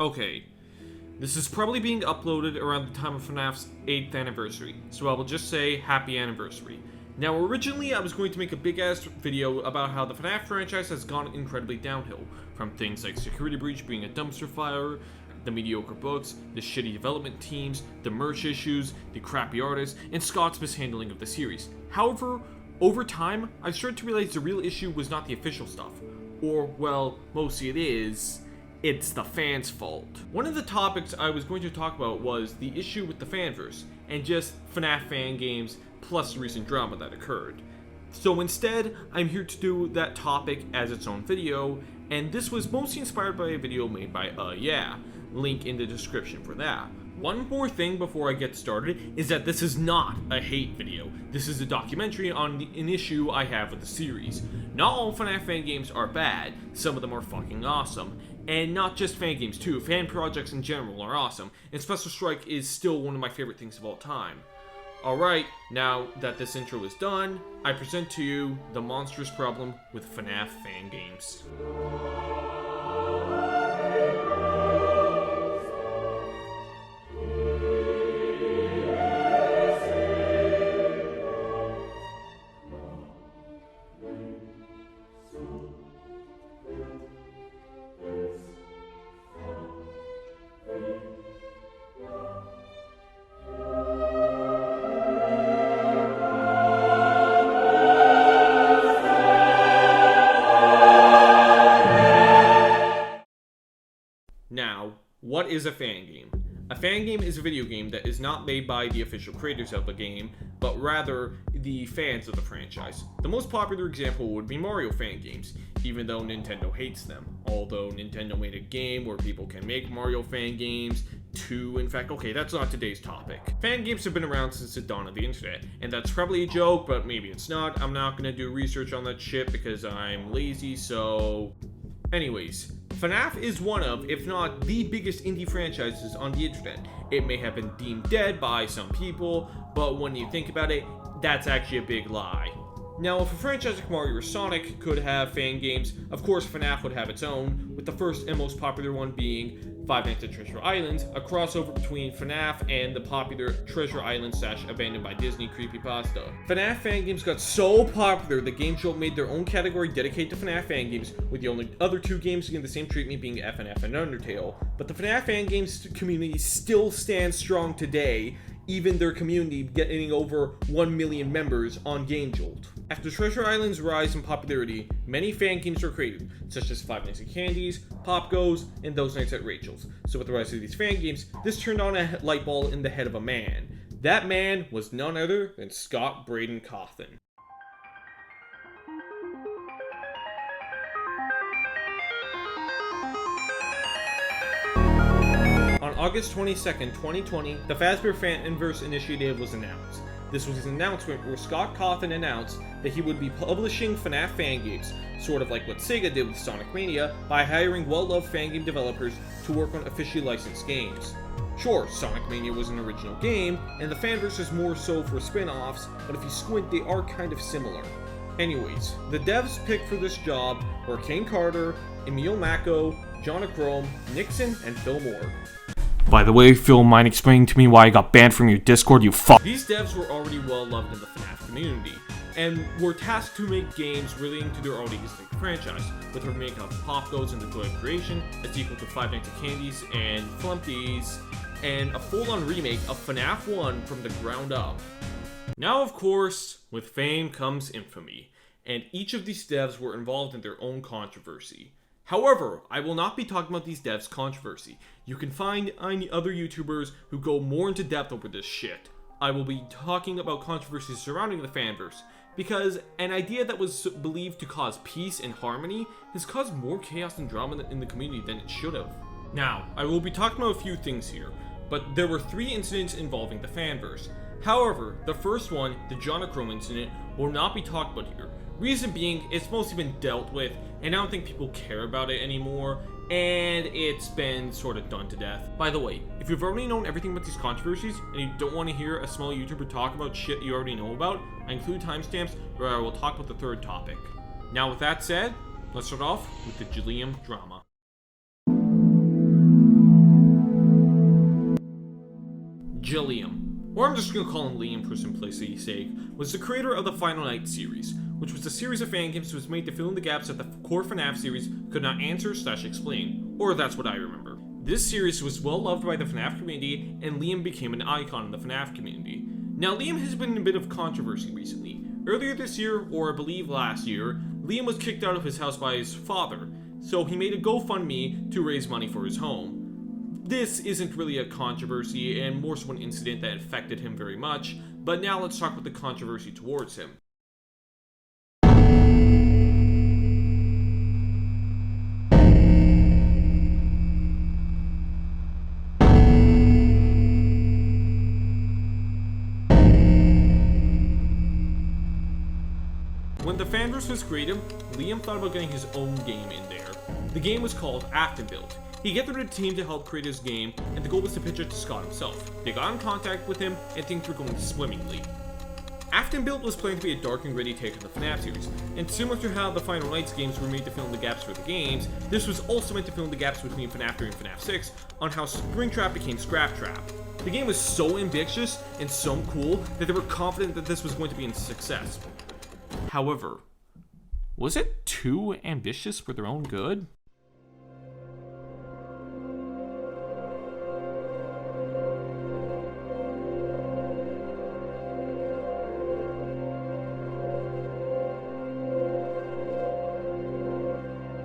Okay, this is probably being uploaded around the time of FNaF's 8th anniversary, so I will just say happy anniversary. Now, originally I was going to make a big-ass video about how the FNaF franchise has gone incredibly downhill, from things like Security Breach being a dumpster fire, the mediocre books, the shitty development teams, the merch issues, the crappy artists, and Scott's mishandling of the series. However, over time, I started to realize the real issue was not the official stuff, or, well, mostly it is. It's the fans' fault. One of the topics I was going to talk about was the issue with the Fanverse, and just FNaF Fangames plus the recent drama that occurred. So instead, I'm here to do that topic as its own video, and this was mostly inspired by a video made by link in the description for that. One more thing before I get started is that this is not a hate video. This is a documentary on an issue I have with the series. Not all FNaF Fangames are bad, some of them are fucking awesome. And not just Fangames too, fan projects in general are awesome, and Special Strike is still one of my favorite things of all time. Alright, now that this intro is done, I present to you the monstrous problem with FNaF Fangames. Now, what is a fangame? A fangame is a video game that is not made by the official creators of the game, but rather the fans of the franchise. The most popular example would be Mario fangames, even though Nintendo hates them. Although Nintendo made a game where people can make Mario fangames too. In fact, okay, that's not today's topic. Fangames have been around since the dawn of the internet, and that's probably a joke, but maybe it's not. I'm not gonna do research on that shit because I'm lazy, so... Anyways, FNaF is one of, if not the biggest indie franchises on the internet. It may have been deemed dead by some people, but when you think about it, that's actually a big lie. Now, if a franchise like Mario or Sonic could have fangames, of course FNaF would have its own, with the first and most popular one being Five Nights at Treasure Island, a crossover between FNaF and the popular Treasure Island / Abandoned by Disney creepypasta. FNaF Fangames got so popular that Game Jolt made their own category dedicated to FNaF Fangames, with the only other two games getting the same treatment being FNaF and Undertale. But the FNaF Fangames community still stands strong today, even their community getting over 1 million members on Game Jolt. After Treasure Island's rise in popularity, many fan games were created, such as Five Nights at Candy's, Pop Goes, and Those Nights at Rachel's. So with the rise of these fan games, this turned on a light bulb in the head of a man. That man was none other than Scott Braden Cawthon. On August 22nd, 2020, the Fanverse initiative was announced. This was an announcement where Scott Cawthon announced that he would be publishing FNaF Fangames, sort of like what Sega did with Sonic Mania, by hiring well-loved fangame developers to work on officially licensed games. Sure, Sonic Mania was an original game, and the Fanverse is more so for spin-offs, but if you squint, they are kind of similar. Anyways, the devs picked for this job were Kane Carter, Emil Mako, John Chrome, Nixon, and Phil Moore. By the way, Phil, mind explaining to me why I got banned from your Discord, you fuck? These devs were already well loved in the FNaF community, and were tasked to make games relating to their already existing franchise, with a remake of Pop Goes and the Joy of Creation, a sequel to Five Nights at Candy's and Flumpties, and a full-on remake of FNaF 1 from the ground up. Now, of course, with fame comes infamy, and each of these devs were involved in their own controversy. However, I will not be talking about these devs' controversy. You can find other YouTubers who go more into depth over this shit. I will be talking about controversies surrounding the Fanverse, because an idea that was believed to cause peace and harmony has caused more chaos and drama in the community than it should have. Now, I will be talking about a few things here, but there were 3 incidents involving the Fanverse. However, the first one, the John Chrome incident, will not be talked about here. Reason being, it's mostly been dealt with, and I don't think people care about it anymore, and it's been sort of done to death. By the way, if you've already known everything about these controversies, and you don't want to hear a small YouTuber talk about shit you already know about, I include timestamps where I will talk about the third topic. Now with that said, let's start off with the Gilliam drama. Liam, or I'm just gonna call him Liam for simplicity's sake, was the creator of the Final Night series, which was a series of fan games that was made to fill in the gaps that the core FNaF series could not answer/explain, or that's what I remember. This series was well loved by the FNaF community, and Liam became an icon in the FNaF community. Now, Liam has been in a bit of controversy recently. Earlier this year, or I believe last year, Liam was kicked out of his house by his father, so he made a GoFundMe to raise money for his home. This isn't really a controversy, and more so an incident that affected him very much, but now let's talk about the controversy towards him. When the Fanverse was created, Liam thought about getting his own game in there. The game was called Aftondemolish. He gathered a team to help create his game, and the goal was to pitch it to Scott himself. They got in contact with him, and things were going swimmingly. Aftondemolish was planned to be a dark and gritty take on the FNaF series, and similar to how the Final Nights games were made to fill in the gaps for the games, this was also meant to fill in the gaps between FNaF 3 and FNaF 6 on how Springtrap became Scraptrap. The game was so ambitious and so cool that they were confident that this was going to be a success. However, was it too ambitious for their own good?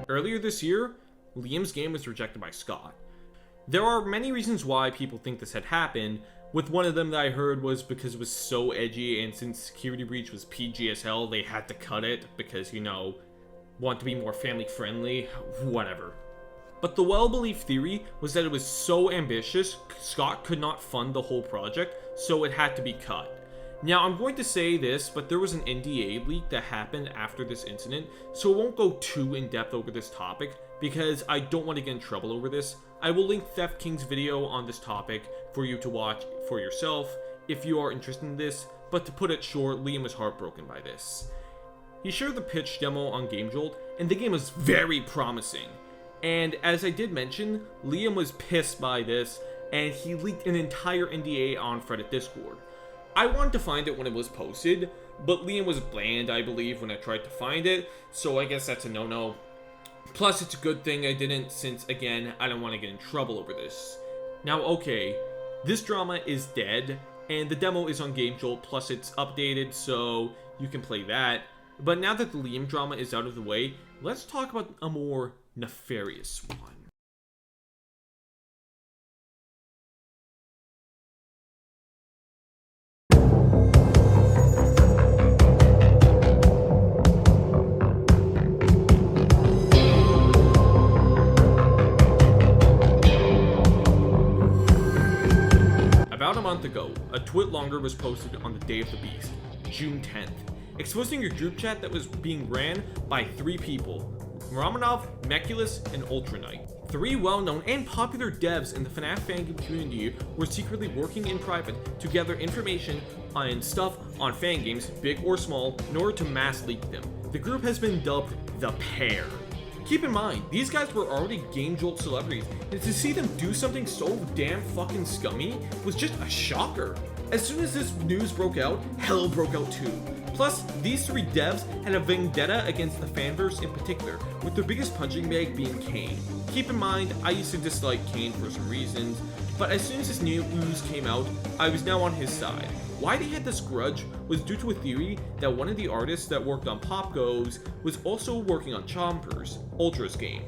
Earlier this year, Liam's game was rejected by Scott. There are many reasons why people think this had happened, with one of them that I heard was because it was so edgy, and since Security Breach was PG as hell, they had to cut it because, want to be more family friendly, whatever. But the well-believed theory was that it was so ambitious, Scott could not fund the whole project, so it had to be cut. Now, I'm going to say this, but there was an NDA leak that happened after this incident, so I won't go too in-depth over this topic, because I don't want to get in trouble over this. I will link Theft King's video on this topic for you to watch for yourself if you are interested in this, but to put it short, Liam was heartbroken by this. He shared the pitch demo on GameJolt, and the game was very promising. And as I did mention, Liam was pissed by this, and he leaked an entire NDA on Reddit Discord. I wanted to find it when it was posted, but Liam was banned, I believe, when I tried to find it, so I guess that's a no-no. Plus, it's a good thing I didn't, since, again, I don't want to get in trouble over this. Now, okay, this drama is dead, and the demo is on GameJolt, plus it's updated, so you can play that. But now that the Liam drama is out of the way, let's talk about a more nefarious one. About a month ago, a twit longer was posted on the Day of the Beast, June 10th, exposing a group chat that was being ran by 3 people: Ramanov, Meculus, and Ultra Knight. 3 well-known and popular devs in the FNaF Fangame community were secretly working in private to gather information and stuff on Fangames, big or small, in order to mass leak them. The group has been dubbed the Pear. Keep in mind, these guys were already GameJolt celebrities, and to see them do something so damn fucking scummy was just a shocker. As soon as this news broke out, hell broke out too. Plus, these 3 devs had a vendetta against the Fanverse in particular, with their biggest punching bag being Kane. Keep in mind, I used to dislike Kane for some reasons, but as soon as this news came out, I was now on his side. Why they had this grudge was due to a theory that one of the artists that worked on Pop Goes was also working on Chompers, Ultra's game.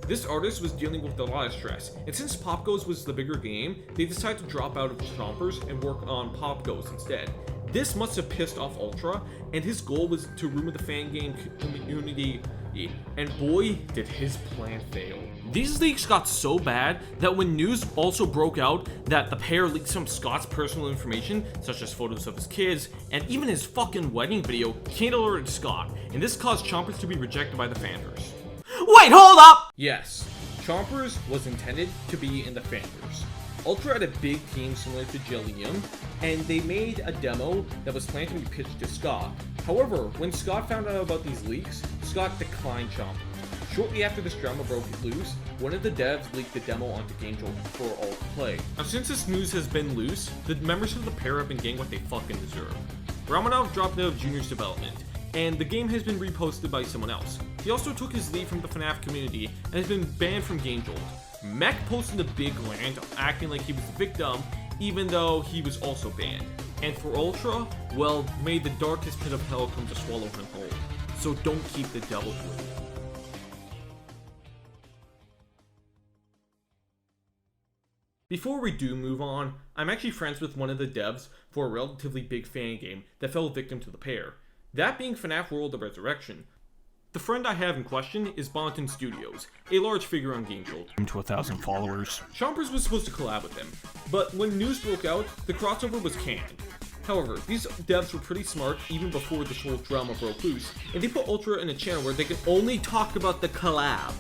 This artist was dealing with a lot of stress, and since Pop Goes was the bigger game, they decided to drop out of Chompers and work on Pop Goes instead. This must have pissed off Ultra, and his goal was to ruin the fangame community, and boy, did his plan fail. These leaks got so bad that when news also broke out that the Pear leaked some Scott's personal information, such as photos of his kids, and even his fucking wedding video, Kane alerted Scott, and this caused Chompers to be rejected by the Fanverse. Wait, hold up! Yes, Chompers was intended to be in the Fanverse. Ultra had a big team similar to Liam, and they made a demo that was planned to be pitched to Scott. However, when Scott found out about these leaks, Scott declined Chompers. Shortly after this drama broke loose, one of the devs leaked the demo onto GameJolt for all to play. Now since this news has been loose, the members of the Pear have been getting what they fucking deserve. Romanov dropped out of Junior's development, and the game has been reposted by someone else. He also took his leave from the FNaF community and has been banned from GameJolt. Mech posted a big rant acting like he was the victim, even though he was also banned. And for Ultra, well, may the darkest pit of hell come to swallow him whole. So don't keep the devil with you. Before we do move on, I'm actually friends with one of the devs for a relatively big fan game that fell victim to the Pear. That being FNaF World of Resurrection. The friend I have in question is Bonton Studios, a large figure on GameJolt. To 1,000 followers. Chompers was supposed to collab with them, but when news broke out, the crossover was canned. However, these devs were pretty smart even before this whole drama broke loose, and they put Ultra in a channel where they could only talk about the collab.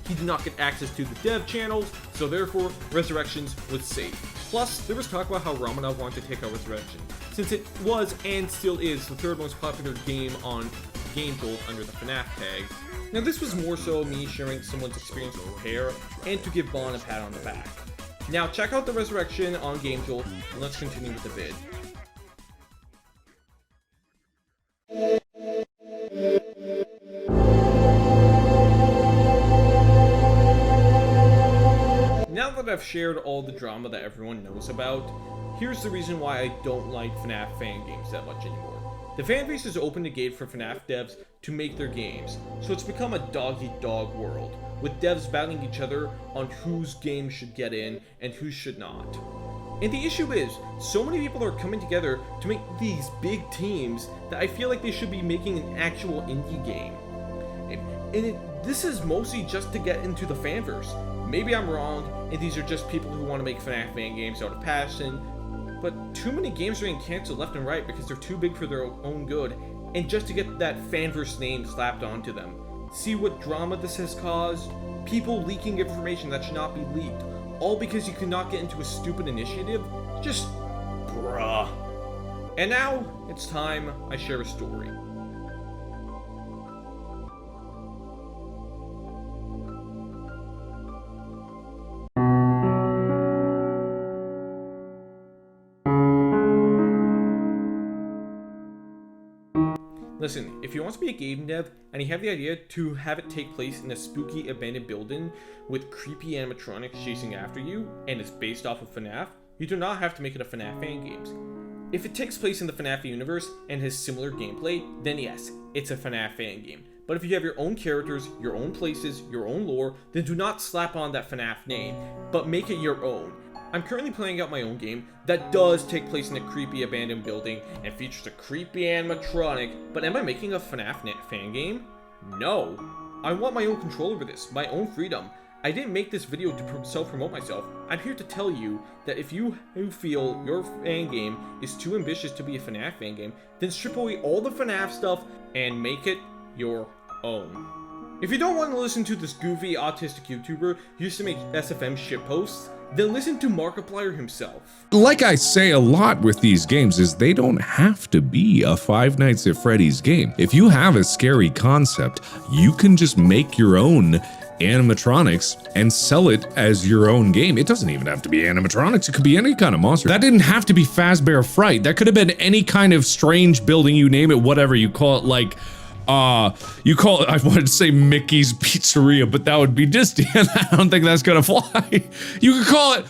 He did not get access to the dev channels, so therefore, Resurrections was safe. Plus, there was talk about how Romanov wanted to take out Resurrection, since it was and still is the third most popular game on GameJolt under the FNaF tag. Now this was more so me sharing someone's experience with Pear, and to give Bon a pat on the back. Now check out the Resurrection on GameJolt, and let's continue with the vid. Now that I've shared all the drama that everyone knows about, here's the reason why I don't like FNaF Fangames that much anymore. The Fanverse has opened the gate for FNaF devs to make their games, so it's become a dog-eat-dog world, with devs battling each other on whose game should get in and who should not. And the issue is, so many people are coming together to make these big teams that I feel like they should be making an actual indie game. This is mostly just to get into the Fanverse. Maybe I'm wrong, and these are just people who want to make FNaF Fangames out of passion, but too many games are getting cancelled left and right because they're too big for their own good, and just to get that Fanverse name slapped onto them. See what drama this has caused? People leaking information that should not be leaked, all because you cannot get into a stupid initiative? Just bruh. And now, it's time I share a story. Listen, if you want to be a game dev and you have the idea to have it take place in a spooky abandoned building with creepy animatronics chasing after you and it's based off of FNaF, you do not have to make it a FNaF Fangames. If it takes place in the FNaF universe and has similar gameplay, then yes, it's a FNaF Fangame. But if you have your own characters, your own places, your own lore, then do not slap on that FNaF name, but make it your own. I'm currently playing out my own game that does take place in a creepy abandoned building and features a creepy animatronic, but am I making a FNaF Fangame? No. I want my own control over this, my own freedom. I didn't make this video to self-promote myself. I'm here to tell you that if you feel your fangame is too ambitious to be a FNaF Fangame, then strip away all the FNaF stuff and make it your own. If you don't want to listen to this goofy autistic YouTuber who used to make SFM shitposts, then listen to Markiplier himself. Like I say a lot with these games is they don't have to be a Five Nights at Freddy's game. If you have a scary concept, you can just make your own animatronics and sell it as your own game. It doesn't even have to be animatronics, it could be any kind of monster. That didn't have to be Fazbear Fright. That could have been any kind of strange building, you name it, whatever you call it, like you call it, I wanted to say Mickey's Pizzeria, but that would be Disney, and I don't think that's gonna fly. You could call it,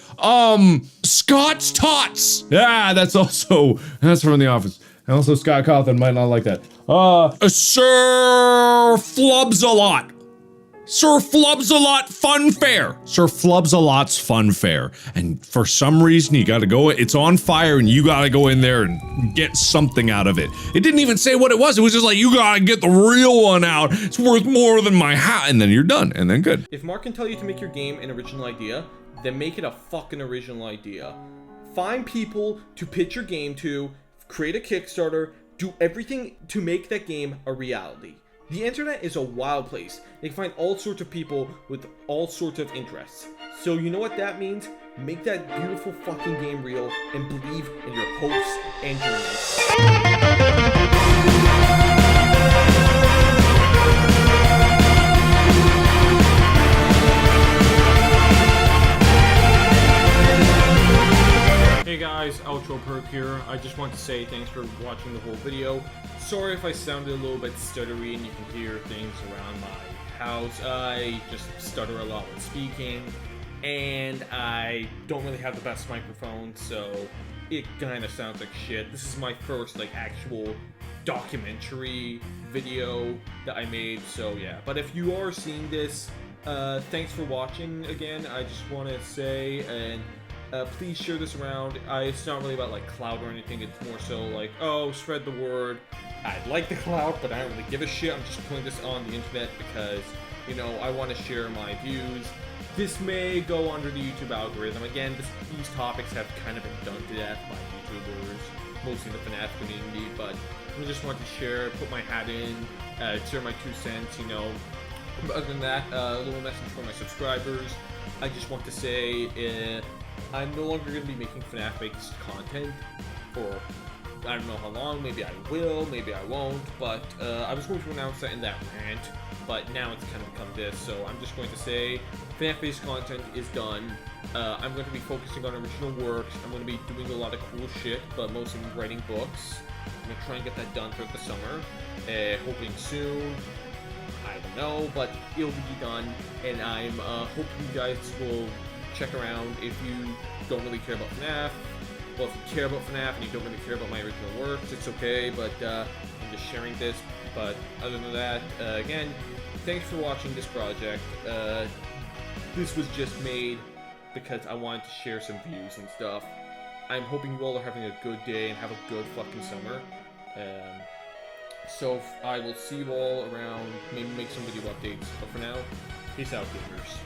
Scott's Tots! Yeah, that's from The Office. And also Scott Cawthon might not like that. Sir Flubs-a-Lot. Sir Flubs-a-Lot Fun Fair. Sir Flubs-a-Lot's Fun Fair. And for some reason, you gotta go, it's on fire and you gotta go in there and get something out of it. It didn't even say what it was just like, you gotta get the real one out. It's worth more than my hat. And then you're done, and then good. If Mark can tell you to make your game an original idea, then make it a fucking original idea. Find people to pitch your game to, create a Kickstarter, do everything to make that game a reality. The internet is a wild place. You can find all sorts of people with all sorts of interests. So you know what that means? Make that beautiful fucking game real and believe in your hopes and dreams. intro perk here. I just want to say thanks for watching the whole video. Sorry if I sounded a little bit stuttery and you can hear things around my house. I just stutter a lot when speaking, and I don't really have the best microphone, so it kind of sounds like shit. This is my first like actual documentary video that I made, so yeah. But if you are seeing this, thanks for watching again. I just want to say, and please share this around. It's not really about like clout or anything. It's more so like, oh, spread the word. I'd like the clout, but I don't really give a shit. I'm just putting this on the internet because, you know, I want to share my views. This may go under the YouTube algorithm. Again, these topics have kind of been done to death by YouTubers, mostly the FNaF community, but I just want to share, put my hat in, share my 2 cents, you know. But other than that, a little message for my subscribers. I just want to say, I'm no longer going to be making FNaF-based content for I don't know how long. Maybe I will, maybe I won't, but I was going to announce that in that rant, but now it's kind of become this, so I'm just going to say FNaF-based content is done. I'm going to be focusing on original works. I'm going to be doing a lot of cool shit, but mostly writing books. I'm going to try and get that done throughout the summer, hoping soon. I don't know, but it'll be done, and I'm hoping you guys will check around if you don't really care about FNaF. Well, if you care about FNaF and you don't really care about my original works, it's okay, but I'm just sharing this. But other than that, again, thanks for watching this project. This was just made because I wanted to share some views and stuff. I'm hoping you all are having a good day and have a good fucking summer. So I will see you all around, maybe make some video updates. But for now, peace out, gamers.